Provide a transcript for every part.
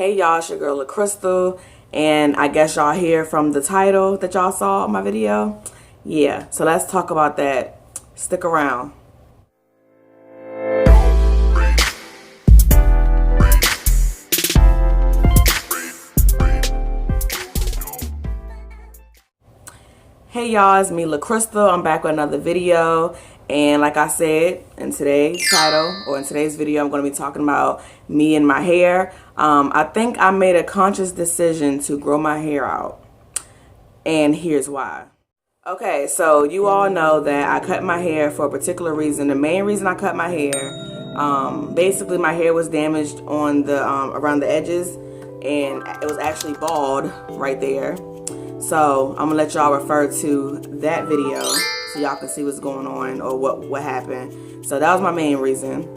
Hey y'all, it's your girl LaCrystal, and I guess y'all hear from the title that y'all saw in my video. Yeah, so let's talk about that. Stick around. Hey y'all, it's me LaCrystal. I'm back with another video, and like I said in today's title, or in today's video, I'm going to be talking about me and my hair. I think I made a conscious decision to grow my hair out, and here's why. Okay, so you all know that I cut my hair for a particular reason. The main reason I cut my hair, basically my hair was damaged on the around the edges, and it was actually bald right there. So I'm gonna let y'all refer to that video so y'all can see what's going on or what happened. So that was my main reason.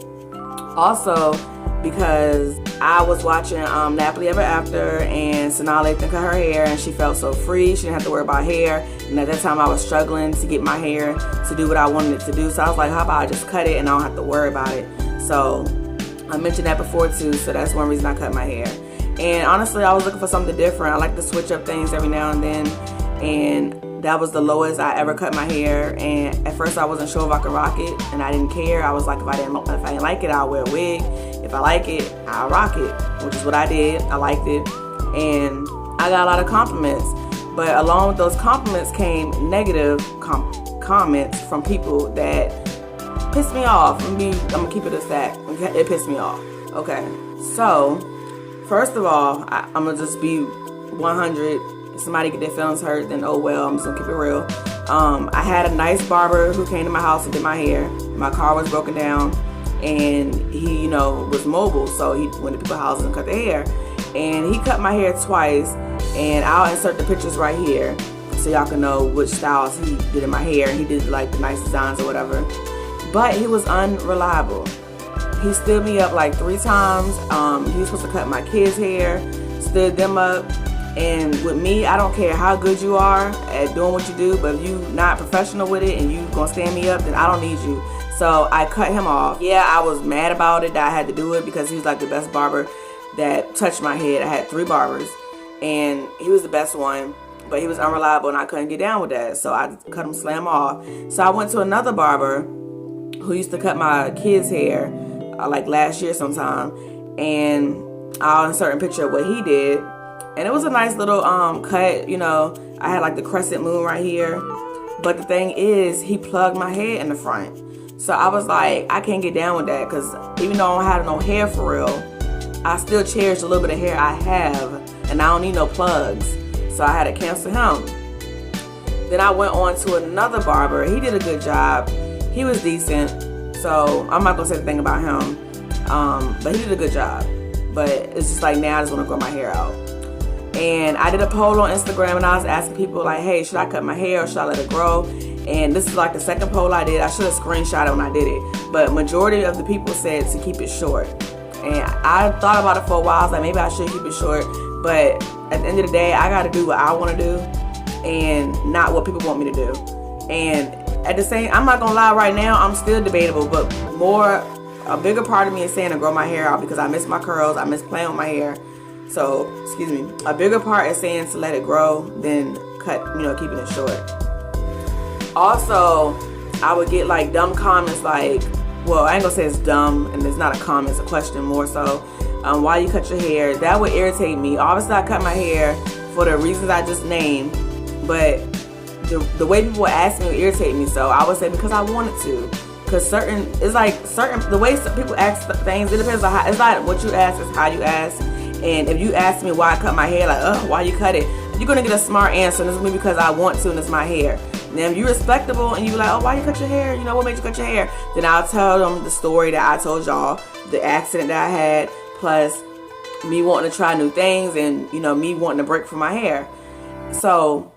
Also, because I was watching Nappily Ever After, and Sanaa Lathan cut her hair and she felt so free. She didn't have to worry about hair. And at that time I was struggling to get my hair to do what I wanted it to do. So I was like, how about I just cut it and I don't have to worry about it. So I mentioned that before too. So that's one reason I cut my hair. And honestly, I was looking for something different. I like to switch up things every now and then. And that was the lowest I ever cut my hair. And at first I wasn't sure if I could rock it, and I didn't care. I was like, if I didn't like it, I'll wear a wig. If I like it, I'll rock it, which is what I did. I liked it. And I got a lot of compliments. But along with those compliments came negative comments from people that pissed me off. I'm gonna keep it a stack. It pissed me off. Okay, so first of all, I'm gonna just be 100. If somebody get their feelings hurt, then oh well, I'm just gonna keep it real. I had a nice barber who came to my house and did my hair. My car was broken down, and he, was mobile, so he went to people's houses and cut their hair. And he cut my hair twice, and I'll insert the pictures right here so y'all can know which styles he did in my hair. He did like the nice designs or whatever, but he was unreliable. He stood me up like 3 times. He was supposed to cut my kids' hair, stood them up. And with me, I don't care how good you are at doing what you do, but if you not professional with it and you gonna stand me up, then I don't need you. So I cut him off. Yeah, I was mad about it that I had to do it because he was like the best barber that touched my head. I had 3 barbers and he was the best one, but he was unreliable and I couldn't get down with that. So I cut him slam off. So I went to another barber who used to cut my kids' hair like last year sometime, and I'll insert a picture of what he did. And it was a nice little cut, I had like the crescent moon right here. But the thing is, he plugged my hair in the front. So I was like, I can't get down with that, because even though I don't have no hair for real, I still cherish a little bit of hair I have, and I don't need no plugs. So I had to cancel him. Then I went on to another barber. He did a good job. He was decent. So I'm not gonna say anything about him. But he did a good job. But it's just like, now I just wanna grow my hair out. And I did a poll on Instagram, and I was asking people like, hey, should I cut my hair or should I let it grow? And this is like the second poll I did. I should have screenshot it when I did it. But majority of the people said to keep it short. And I thought about it for a while. I was like, maybe I should keep it short. But at the end of the day, I got to do what I want to do and not what people want me to do. And at the same, I'm not going to lie, right now, I'm still debatable. But a bigger part of me is saying to grow my hair out because I miss my curls. I miss playing with my hair. So, excuse me, a bigger part is saying to let it grow than keeping it short. Also, I would get like dumb comments like, well, I ain't gonna say it's dumb, and it's not a comment, it's a question more so. Why you cut your hair? That would irritate me. Obviously, I cut my hair for the reasons I just named, but the way people ask me would irritate me. So I would say because I wanted to. Because the way people ask things, it depends on how, it's not what you ask, it's how you ask. And if you ask me why I cut my hair, like, why you cut it? You're going to get a smart answer, and it's going to be because I want to, and it's my hair. Now, if you're respectable, and you're like, oh, why you cut your hair? What made you cut your hair? Then I'll tell them the story that I told y'all, the accident that I had, plus me wanting to try new things, and, me wanting to break for my hair. So,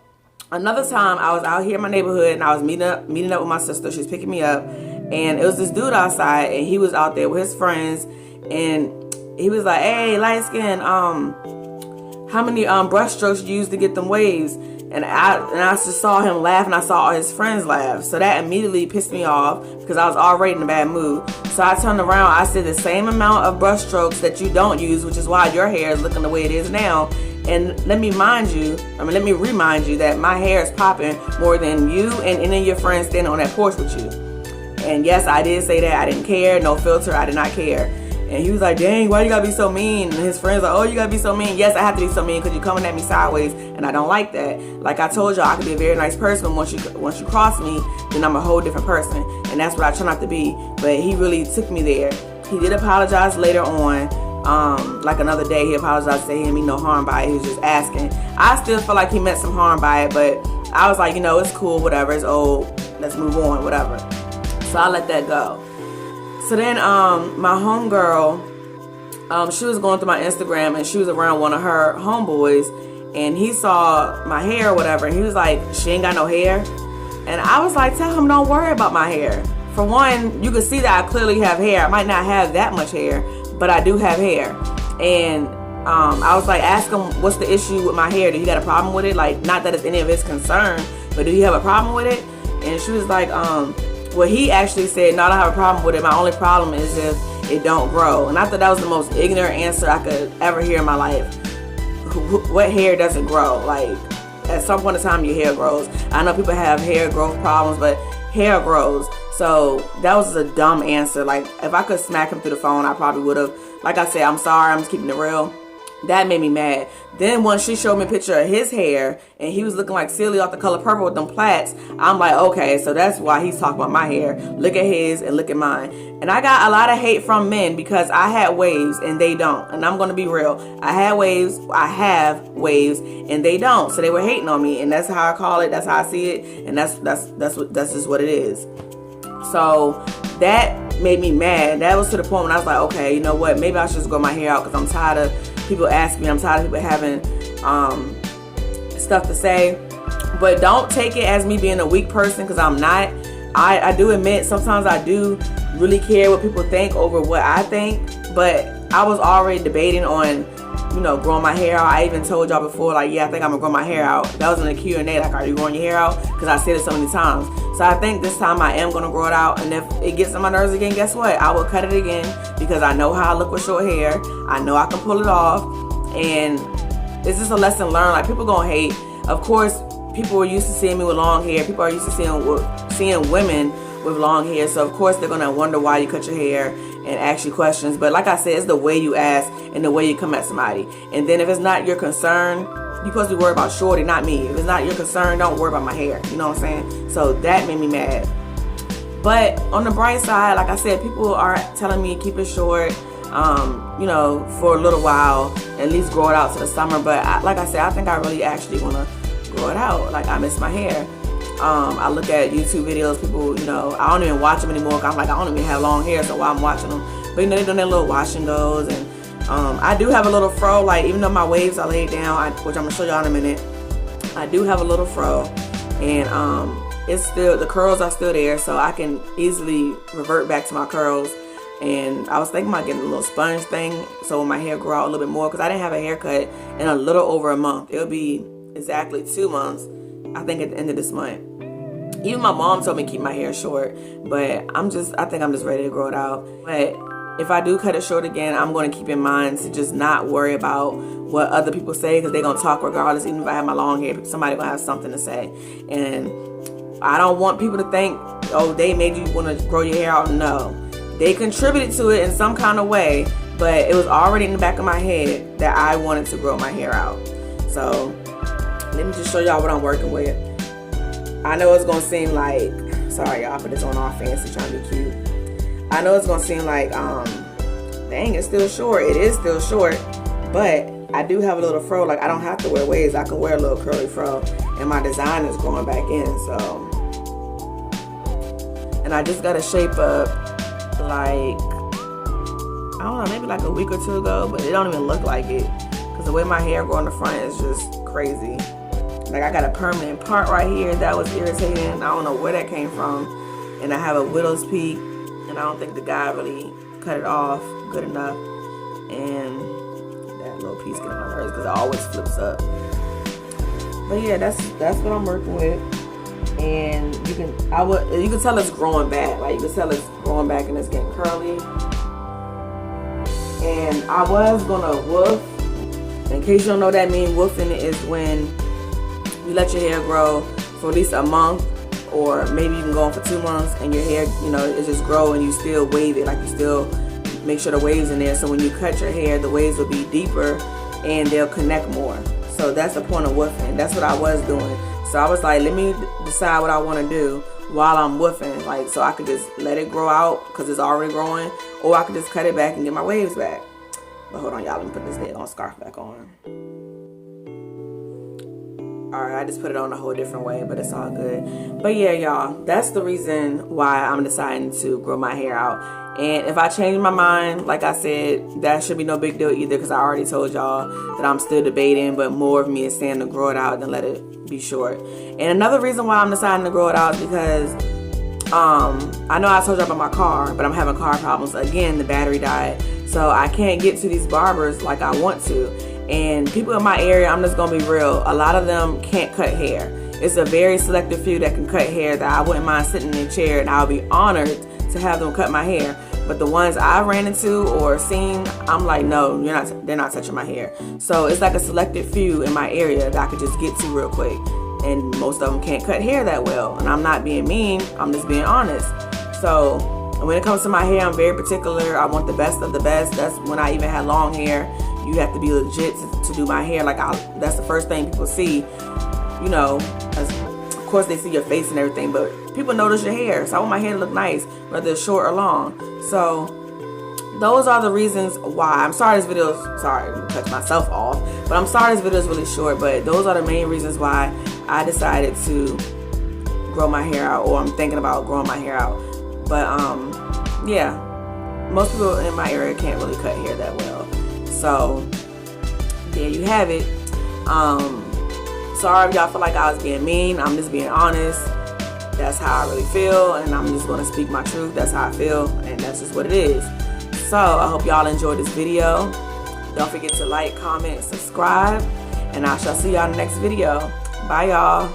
another time, I was out here in my neighborhood, and I was meeting up with my sister. She was picking me up, and it was this dude outside, and he was out there with his friends, and he was like, hey, light skin, how many brush strokes you use to get them waves? And I just saw him laugh, and I saw all his friends laugh. So that immediately pissed me off because I was already in a bad mood. So I turned around. I said the same amount of brush strokes that you don't use, which is why your hair is looking the way it is now. And let me remind you that my hair is popping more than you and any of your friends standing on that porch with you. And yes, I did say that. I didn't care. No filter. I did not care. And he was like, dang, why you gotta be so mean? And his friends like, oh, you gotta be so mean. Yes, I have to be so mean because you're coming at me sideways, and I don't like that. Like I told y'all, I could be a very nice person. Once you cross me, then I'm a whole different person. And that's what I try not to be. But he really took me there. He did apologize later on. Like another day, he apologized, saying he didn't mean no harm by it. He was just asking. I still feel like he meant some harm by it, but I was like, it's cool, whatever. It's old. Let's move on, whatever. So I let that go. So then my homegirl, she was going through my Instagram, and she was around one of her homeboys, and he saw my hair or whatever, and he was like, she ain't got no hair. And I was like, tell him don't worry about my hair. For one, you can see that I clearly have hair. I might not have that much hair, but I do have hair. And I was like, ask him what's the issue with my hair. Do you got a problem with it? Like, not that it's any of his concern, but do you have a problem with it? And she was like, well, he actually said, no, I don't have a problem with it. My only problem is if it don't grow. And I thought that was the most ignorant answer I could ever hear in my life. What hair doesn't grow? Like, at some point in time, your hair grows. I know people have hair growth problems, but hair grows. So that was a dumb answer. Like, if I could smack him through the phone, I probably would have. Like I said, I'm sorry. I'm just keeping it real. That made me mad. Then once she showed me a picture of his hair, and he was looking like silly off The Color Purple with them plaits, I'm like, okay, so that's why he's talking about my hair. Look at his and look at mine. And I got a lot of hate from men because I had waves and they don't. And I'm going to be real. I have waves, and they don't. So they were hating on me, and that's how I call it. That's how I see it, and that's just what it is. So that made me mad. That was to the point when I was like, okay, you know what? Maybe I should just grow my hair out because I'm tired of people asking me. I'm tired of people having stuff to say. But don't take it as me being a weak person, because I'm not. I do admit sometimes I do really care what people think over what I think. But I was already debating on, growing my hair out. I even told y'all before, like, yeah, I think I'm gonna grow my hair out. That was in the Q&A, like, are you growing your hair out? Because I said it so many times. So I think this time I am gonna grow it out. And if it gets on my nerves again, guess what? I will cut it again, because I know how I look with short hair. I know I can pull it off. And it's just a lesson learned. Like, people gonna hate. Of course, people are used to seeing me with long hair. People are used to seeing women with long hair. So of course they're gonna wonder why you cut your hair and ask you questions. But like I said, it's the way you ask and the way you come at somebody. And then if it's not your concern, you're supposed to be worried about shorty, not me. If it's not your concern, don't worry about my hair. You know what I'm saying? So that made me mad. But on the bright side, like I said, people are telling me keep it short, for a little while, at least grow it out to the summer. But like I said, I think I really actually want to grow it out. Like, I miss my hair. I look at YouTube videos, people, I don't even watch them anymore. I'm like, I don't even have long hair, so why I'm watching them. But they're doing their little wash and goes. And I do have a little fro, like, even though my waves are laid down, which I'm gonna show y'all in a minute, I do have a little fro. And it's still, the curls are still there, so I can easily revert back to my curls. And I was thinking about getting a little sponge thing, so when my hair grow out a little bit more, because I didn't have a haircut in a little over a month. It'll be exactly 2 months, I think, at the end of this month. Even my mom told me to keep my hair short, but I think I'm just ready to grow it out. But if I do cut it short again, I'm going to keep in mind to just not worry about what other people say, because they're going to talk regardless. Even if I have my long hair, somebody going to have something to say. And I don't want people to think, oh, they made you want to grow your hair out. No. They contributed to it in some kind of way, but it was already in the back of my head that I wanted to grow my hair out. So let me just show y'all what I'm working with. I know it's going to seem like, sorry y'all, put this on all fancy trying to be cute. I know it's going to seem like, dang, it's still short. It is still short, but I do have a little fro. Like, I don't have to wear waves. I can wear a little curly fro, and my design is growing back in, so. And I just got to shape up, like, I don't know, maybe like a week or two ago, but it don't even look like it, because the way my hair grow in the front is just crazy. Like, I got a permanent part right here that was irritating. I don't know where that came from. And I have a widow's peak, and I don't think the guy really cut it off good enough. And that little piece gets on my nerves because it always flips up. But yeah, that's what I'm working with. And you can tell it's growing back. Like, you can tell it's growing back and it's getting curly. And I was gonna woof. In case you don't know what that means, woofing is when you let your hair grow for at least a month, or maybe even going for 2 months, and your hair, you know, it just grow and you still wave it. Like, you still make sure the waves in there, so when you cut your hair, the waves will be deeper and they'll connect more. So that's the point of woofing. That's what I was doing. So I was like, let me decide what I want to do while I'm woofing, like, so I could just let it grow out because it's already growing, or I could just cut it back and get my waves back. But hold on, y'all, let me put this daggone scarf back on. Alright, I just put it on a whole different way, but it's all good. But yeah, y'all, that's the reason why I'm deciding to grow my hair out. And if I change my mind, like I said, that should be no big deal either, because I already told y'all that I'm still debating, but more of me is saying to grow it out than let it be short. And another reason why I'm deciding to grow it out is because I know I told y'all about my car, but I'm having car problems. Again, the battery died. So I can't get to these barbers like I want to. And people in my area, I'm just gonna be real, a lot of them can't cut hair. It's a very selective few that can cut hair that I wouldn't mind sitting in a chair, and I'll be honored to have them cut my hair. But the ones I ran into or seen, I'm like, no, they're not touching my hair. So it's like a selected few in my area that I could just get to real quick. And most of them can't cut hair that well. And I'm not being mean, I'm just being honest. So when it comes to my hair, I'm very particular. I want the best of the best. That's when I even had long hair. You have to be legit to do my hair. Like, that's the first thing people see. You know, of course they see your face and everything, but people notice your hair. So I want my hair to look nice, whether it's short or long. So those are the reasons why. I'm sorry this video is, sorry to cut myself off, but I'm sorry this video is really short, but those are the main reasons why I decided to grow my hair out, or I'm thinking about growing my hair out. But yeah, most people in my area can't really cut hair that well. So there you have it. Sorry if y'all feel like I was being mean. I'm just being honest. That's how I really feel, and I'm just going to speak my truth. That's how I feel, and that's just what it is. So I hope y'all enjoyed this video. Don't forget to like, comment, subscribe, and I shall see y'all in the next video. Bye, y'all.